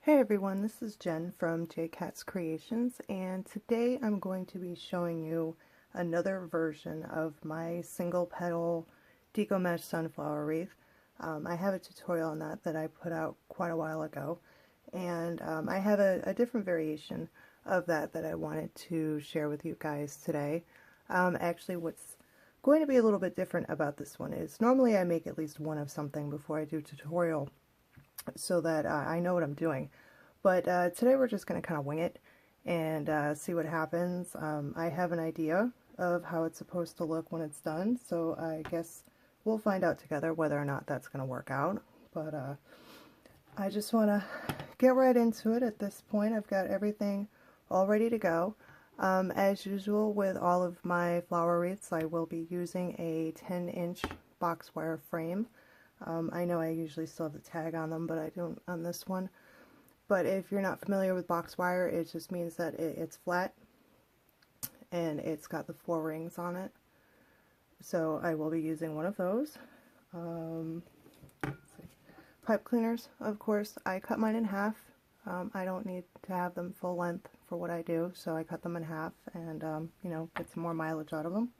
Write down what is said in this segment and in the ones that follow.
Hey everyone, this is Jen from JKatsKreations, and today I'm going to be showing you another version of my single petal Deco Mesh Sunflower Wreath. I have a tutorial on that I put out quite a while ago, and I have a different variation of that I wanted to share with you guys today. Actually, what's going to be a little bit different about this one is normally I make at least one of something before I do a tutorial, so that I know what I'm doing. But today we're just going to kind of wing it and see what happens. I have an idea of how it's supposed to look when it's done, so I guess we'll find out together whether or not that's going to work out. But I just want to get right into it at this point. I've got everything all ready to go. As usual with all of my flower wreaths, I will be using a 10-inch box wire frame. I know I usually still have the tag on them, but I don't on this one. But if you're not familiar with box wire, it just means that it's flat and it's got the 4 rings on it. So I will be using one of those. Let's see. Pipe cleaners, of course, I cut mine in half. I don't need to have them full length for what I do, so I cut them in half and, you know, get some more mileage out of them.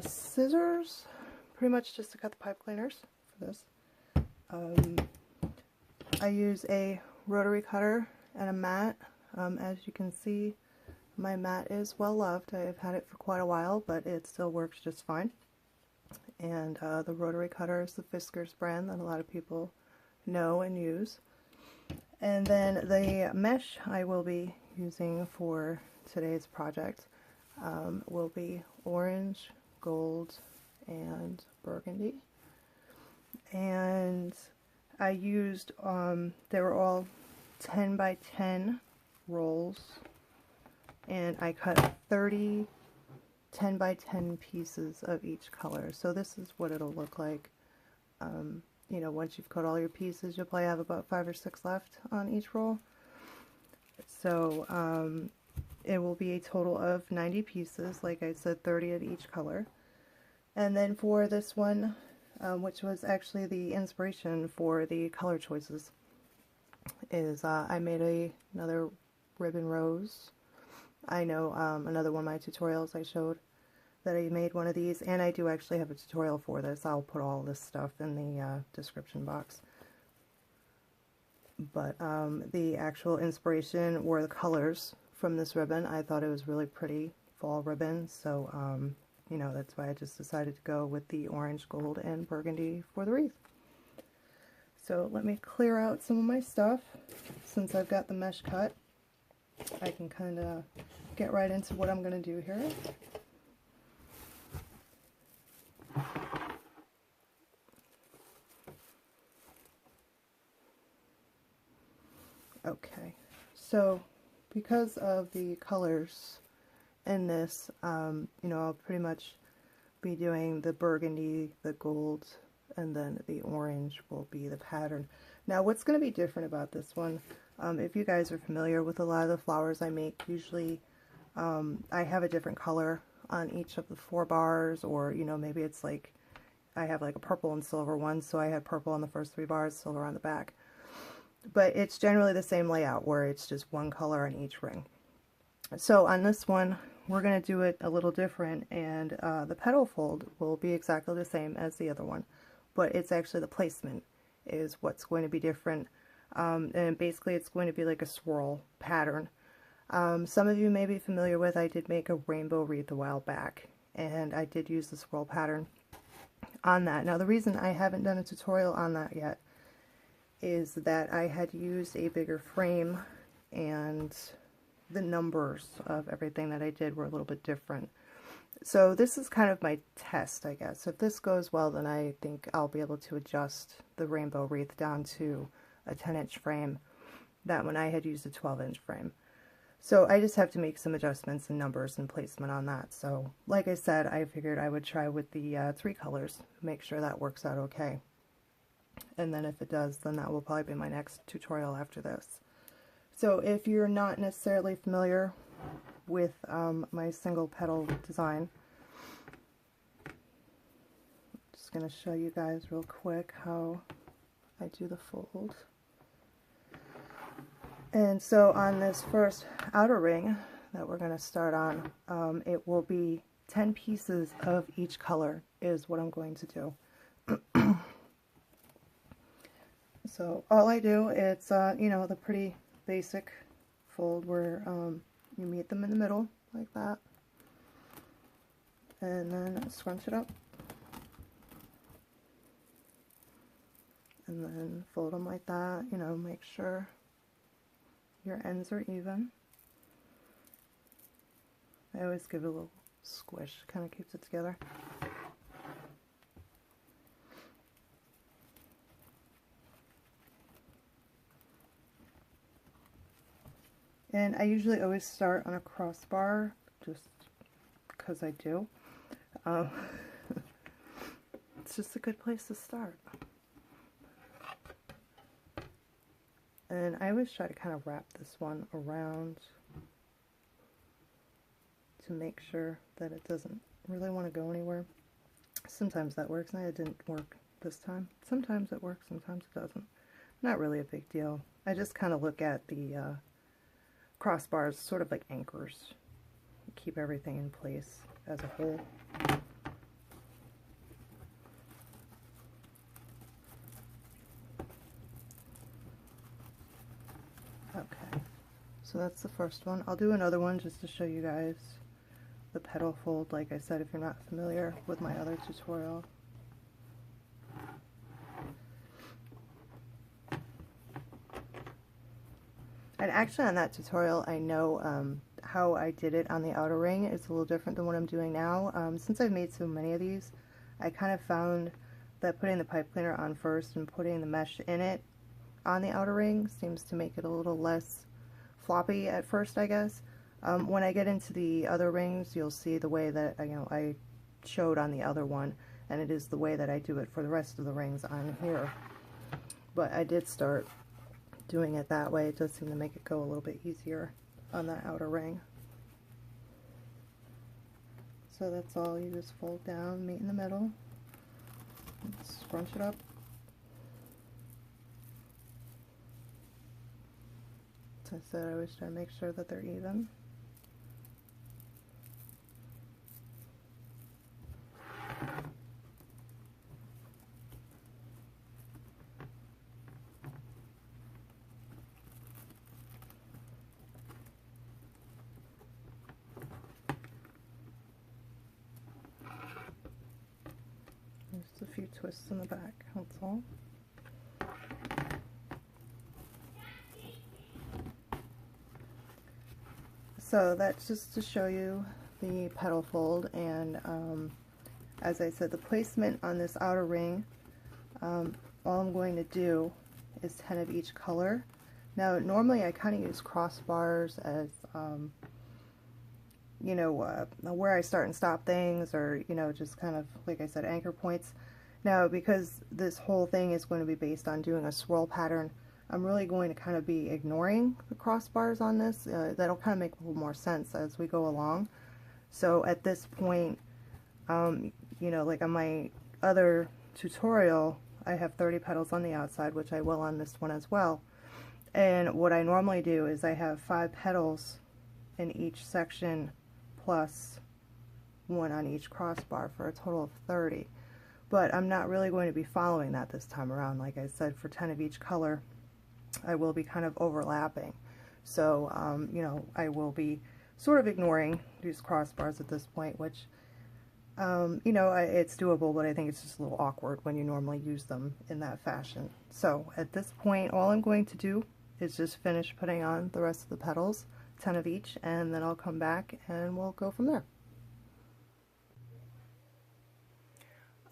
Scissors, pretty much just to cut the pipe cleaners for this. I use a Rotary Cutter and a mat. As you can see, my mat is well loved. I've had it for quite a while, but it still works just fine. And the Rotary Cutter is the Fiskars brand that a lot of people know and use. And then the mesh I will be using for today's project will be orange, gold, and burgundy. And I used, they were all 10 by 10 rolls, and I cut 30 10 by 10 pieces of each color. So this is what it'll look like. You know, once you've cut all your pieces, you'll probably have about 5 or 6 left on each roll. So it will be a total of 90 pieces, like I said, 30 of each color. And then for this one, which was actually the inspiration for the color choices, is I made another ribbon rose. I know another one of my tutorials I showed that I made one of these, and I do actually have a tutorial for this. I'll put all this stuff in the description box. But the actual inspiration were the colors from this ribbon. I thought it was really pretty fall ribbon, so you know, that's why I just decided to go with the orange, gold, and burgundy for the wreath. So let me clear out some of my stuff. Since I've got the mesh cut, I can kind of get right into what I'm going to do here. Okay, so because of the colors in this, you know, I'll pretty much be doing the burgundy, the gold, and then the orange will be the pattern. Now what's going to be different about this one, if you guys are familiar with a lot of the flowers I make, usually I have a different color on each of the 4 bars, or you know, maybe it's like I have like a purple and silver one, so I had purple on the first 3 bars, silver on the back. But it's generally the same layout where it's just one color on each ring. So on this one, we're going to do it a little different, and the petal fold will be exactly the same as the other one, but it's actually the placement is what's going to be different. And basically it's going to be like a swirl pattern. Some of you may be familiar with, I did make a rainbow wreath a while back, and I did use the swirl pattern on that. Now the reason I haven't done a tutorial on that yet is that I had used a bigger frame, and the numbers of everything that I did were a little bit different. So this is kind of my test, I guess. If this goes well, then I think I'll be able to adjust the rainbow wreath down to a 10-inch frame. That one I had used a 12-inch frame. So I just have to make some adjustments in numbers and placement on that. So like I said, I figured I would try with the 3 colors, make sure that works out okay. And then if it does, then that will probably be my next tutorial after this. So if you're not necessarily familiar with my single petal design, I'm just going to show you guys real quick how I do the fold. And so on this first outer ring that we're going to start on, it will be 10 pieces of each color is what I'm going to do. So all I do, it's, you know, the pretty basic fold where you meet them in the middle like that. And then scrunch it up. And then fold them like that, you know, make sure your ends are even. I always give it a little squish, kind of keeps it together. And I usually always start on a crossbar, just because I do. It's just a good place to start. And I always try to kind of wrap this one around to make sure that it doesn't really want to go anywhere. Sometimes that works, and it didn't work this time. Sometimes it works, sometimes it doesn't. Not really a big deal. I just kind of look at the crossbars sort of like anchors. Keep everything in place as a whole. Okay, so that's the first one. I'll do another one just to show you guys the petal fold, like I said, if you're not familiar with my other tutorial. And actually on that tutorial, I know how I did it on the outer ring is a little different than what I'm doing now. Since I've made so many of these, I kind of found that putting the pipe cleaner on first and putting the mesh in it on the outer ring seems to make it a little less floppy at first, I guess. When I get into the other rings, you'll see the way that I showed on the other one, and it is the way that I do it for the rest of the rings on here. But I did start doing it that way. It does seem to make it go a little bit easier on that outer ring. So that's all. You just fold down, meet in the middle, scrunch it up. As I said, I always try to make sure that they're even. Just a few twists in the back, that's all. So that's just to show you the petal fold, and as I said, the placement on this outer ring, all I'm going to do is 10 of each color. Now normally I kind of use crossbars as you know, where I start and stop things, or you know, just kind of, like I said, anchor points. Now because this whole thing is going to be based on doing a swirl pattern, I'm really going to kind of be ignoring the crossbars on this. That'll kind of make a little more sense as we go along. So at this point, you know, like on my other tutorial, I have 30 petals on the outside, which I will on this one as well. And what I normally do is I have 5 petals in each section plus 1 on each crossbar for a total of 30. But I'm not really going to be following that this time around. Like I said, for 10 of each color, I will be kind of overlapping. So, you know, I will be sort of ignoring these crossbars at this point, which, you know, it's doable, but I think it's just a little awkward when you normally use them in that fashion. So at this point, all I'm going to do is just finish putting on the rest of the petals, 10 of each, and then I'll come back and we'll go from there.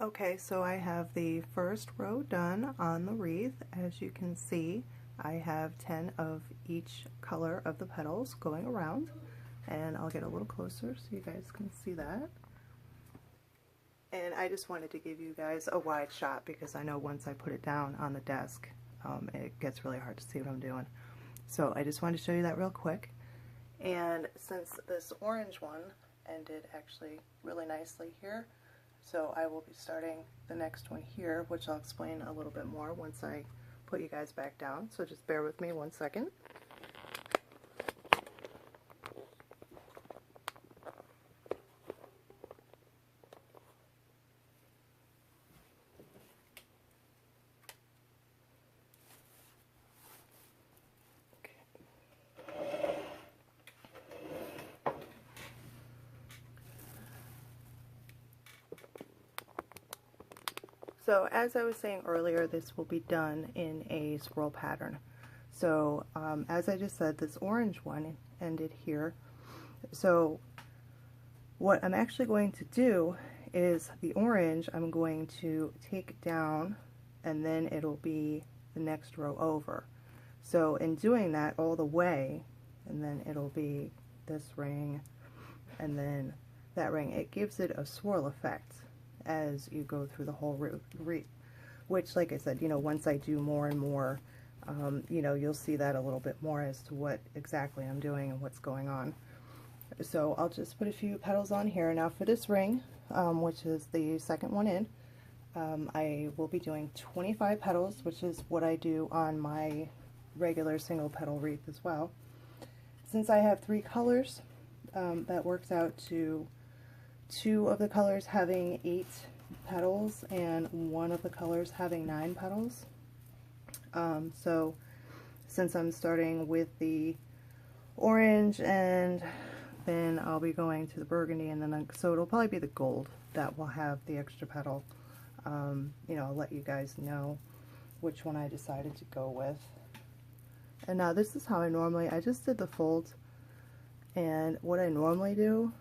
Okay, so I have the first row done on the wreath. As you can see, I have 10 of each color of the petals going around, and I'll get a little closer so you guys can see that. And I just wanted to give you guys a wide shot because I know once I put it down on the desk, it gets really hard to see what I'm doing. So I just wanted to show you that real quick. And since this orange one ended actually really nicely here, so I will be starting the next one here, which I'll explain a little bit more once I put you guys back down. So just bear with me 1 second. So as I was saying earlier, this will be done in a swirl pattern. So as I just said, this orange one ended here. So what I'm actually going to do is the orange I'm going to take down, and then it'll be the next row over. So in doing that all the way, and then it'll be this ring and then that ring, it gives it a swirl effect as you go through the whole wreath, which, like I said, you know, once I do more and more, you know, you'll see that a little bit more as to what exactly I'm doing and what's going on. So I'll just put a few petals on here. Now for this ring, which is the second one in, I will be doing 25 petals, which is what I do on my regular single petal wreath as well. Since I have 3 colors, that works out to 2 of the colors having 8 petals and 1 of the colors having 9 petals. So since I'm starting with the orange, and then I'll be going to the burgundy, and then so it'll probably be the gold that will have the extra petal. You know, I'll let you guys know which one I decided to go with. And now this is how I just did the folds, and what I normally do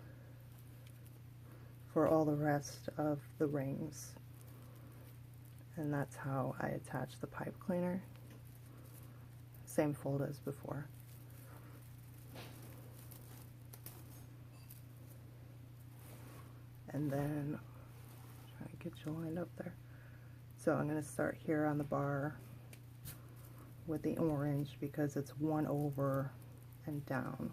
for all the rest of the rings. And that's how I attach the pipe cleaner. Same fold as before. And then try to get you lined up there. So I'm going to start here on the bar with the orange because it's 1 over and down.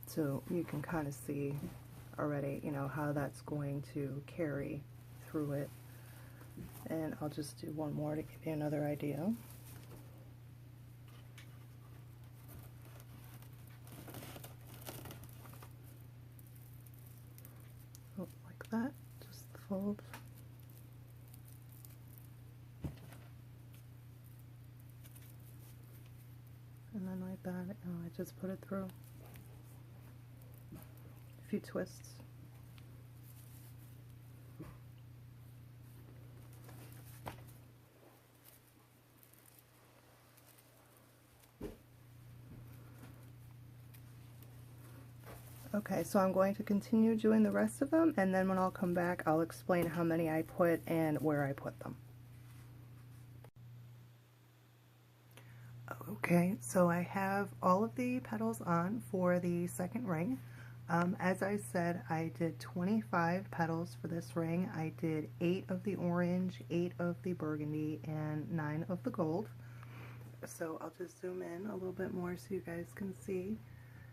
So you can kind of see already, you know, how that's going to carry through it. And I'll just do one more to give you another idea. Oh, like that, just the fold. And then like that, I just put it through. A few twists. Okay, so I'm going to continue doing the rest of them, and then when I'll come back, I'll explain how many I put and where I put them. Okay, so I have all of the petals on for the second ring. As I said, I did 25 petals for this ring. I did 8 of the orange, 8 of the burgundy, and 9 of the gold. So I'll just zoom in a little bit more so you guys can see.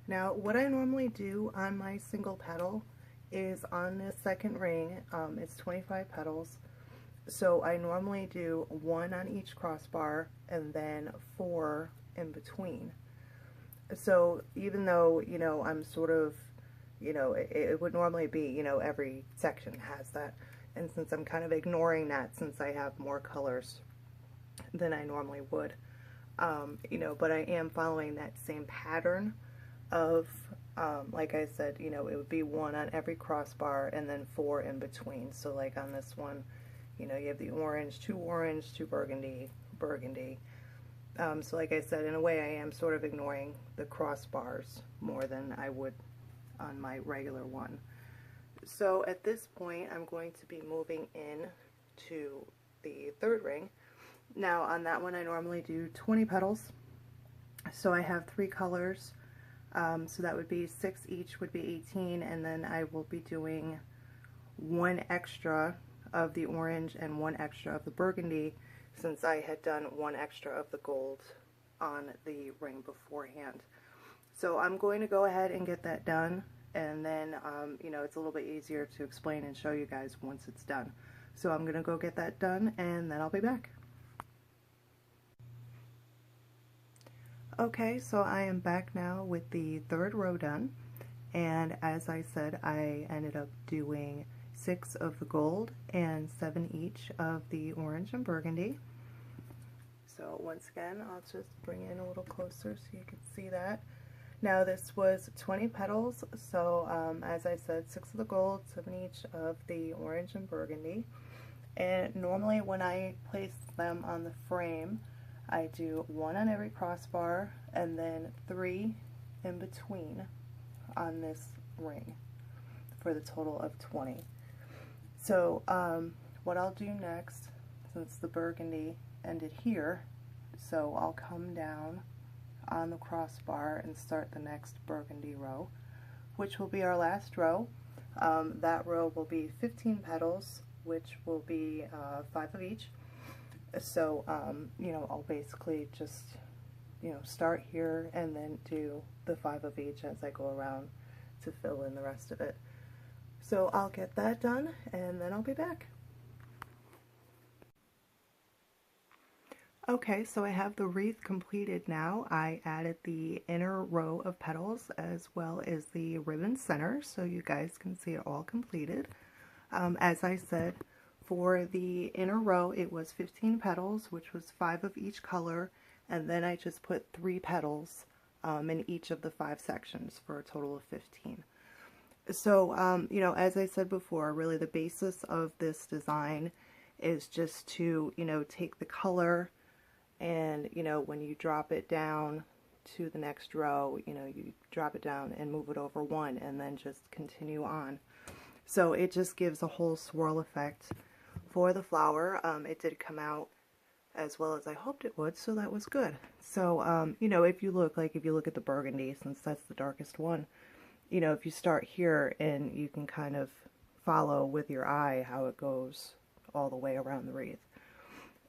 Now, what I normally do on my single petal is on this second ring, it's 25 petals. So I normally do 1 on each crossbar and then 4 in between. So even though, you know, I'm sort of, you know, it would normally be, you know, every section has that. And since I'm kind of ignoring that since I have more colors than I normally would, you know, but I am following that same pattern of, like I said, you know, it would be 1 on every crossbar and then 4 in between. So like on this one, you know, you have the orange, 2 burgundy, burgundy. So like I said, in a way I am sort of ignoring the crossbars more than I would on my regular one. So at this point I'm going to be moving in to the third ring. Now on that one I normally do 20 petals. So I have 3 colors. So that would be 6 each, would be 18, and then I will be doing 1 extra of the orange and 1 extra of the burgundy, since I had done 1 extra of the gold on the ring beforehand. So I'm going to go ahead and get that done, and then you know, it's a little bit easier to explain and show you guys once it's done. So I'm going to go get that done, and then I'll be back. Okay, so I am back now with the third row done, and as I said, I ended up doing 6 of the gold and 7 each of the orange and burgundy. So once again, I'll just bring it in a little closer so you can see that. Now this was 20 petals, so as I said, 6 of the gold, 7 each of the orange and burgundy. And normally when I place them on the frame, I do 1 on every crossbar and then 3 in between on this ring for the total of 20. So what I'll do next, since the burgundy ended here, so I'll come down on the crossbar and start the next burgundy row, which will be our last row. That row will be 15 petals, which will be 5 of each. So you know, I'll basically just, you know, start here and then do the 5 of each as I go around to fill in the rest of it. So I'll get that done and then I'll be back. Okay, so I have the wreath completed now. I added the inner row of petals as well as the ribbon center so you guys can see it all completed. As I said, for the inner row it was 15 petals, which was 5 of each color, and then I just put 3 petals in each of the 5 sections for a total of 15. So, you know, as I said before, really the basis of this design is just to, you know, take the color and, you know, when you drop it down to the next row, you know, you drop it down and move it over 1 and then just continue on. So it just gives a whole swirl effect for the flower. It did come out as well as I hoped it would, so that was good. So, you know, if you look at the burgundy, since that's the darkest one, you know, if you start here and you can kind of follow with your eye how it goes all the way around the wreath.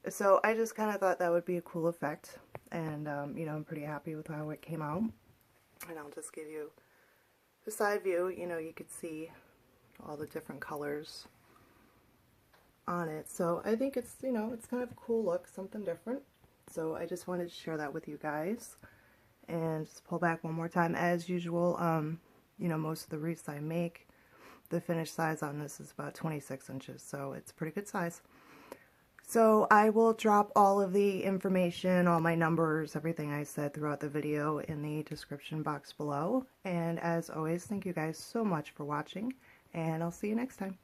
So I just kind of thought that would be a cool effect, and you know, I'm pretty happy with how it came out. And I'll just give you the side view. You know, you could see all the different colors on it. So I think it's, you know, it's kind of a cool look, something different. So I just wanted to share that with you guys. And just pull back one more time. As usual, you know, most of the wreaths I make, the finished size on this is about 26 inches, so it's a pretty good size. So I will drop all of the information, all my numbers, everything I said throughout the video in the description box below. And as always, thank you guys so much for watching, and I'll see you next time.